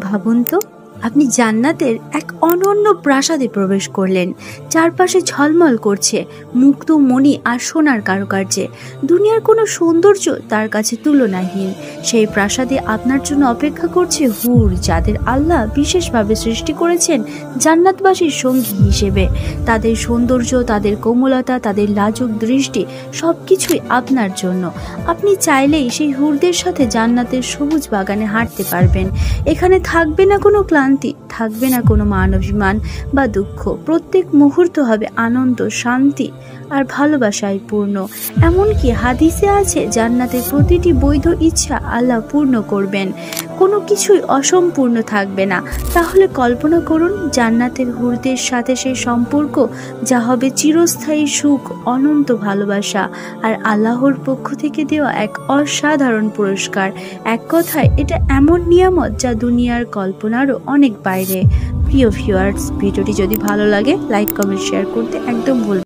ভাবুন তো, আপনি জান্নাতের এক অনন্য প্রাসাদে প্রবেশ করলেন। চারপাশে ঝলমল করছে মুক্ত মণি আর সোনার কারুকার্যে। দুনিয়ার কোনো সৌন্দর্য তার কাছে তুলনাহীন। সেই প্রাসাদে আপনার জন্য অপেক্ষা করছে হুর, যাদের আল্লাহ বিশেষভাবে সৃষ্টি করেছেন জান্নাতবাসীর সঙ্গী হিসেবে। তাদের সৌন্দর্য, তাদের কোমলতা, তাদের লাজুক দৃষ্টি সব কিছুই আপনার জন্য। আপনি চাইলেই সেই হুরদের সাথে জান্নাতের সবুজ বাগানে হাঁটতে পারবেন। এখানে থাকবে না কোনো ক্লান্তি, থাকবে না কোনো মানবিমান বা দুঃখ। প্রত্যেক মুহূর্ত হবে আনন্দ, শান্তি আর ভালোবাসায় পূর্ণ। এমনকি হাদিসে আছে জান্নাতের প্রতিটি বৈধ ইচ্ছা আল্লাহ পূর্ণ করবেন, কোনো কিছুই অসম্পূর্ণ থাকবে না। তাহলে কল্পনা করুন জান্নাতের হুরদের সাথে সেই সম্পর্ক, যা হবে চিরস্থায়ী সুখ, অনন্ত ভালোবাসা আর আল্লাহর পক্ষ থেকে দেওয়া এক অসাধারণ পুরস্কার। এক কথায় এটা এমন নিয়ামত যা দুনিয়ার কল্পনারও অনেক বাইরে। প্রিয় ভিউয়ার্স, ভিডিওটি যদি ভালো লাগে লাইক, কমেন্ট, শেয়ার করতে একদম ভুলবেন না।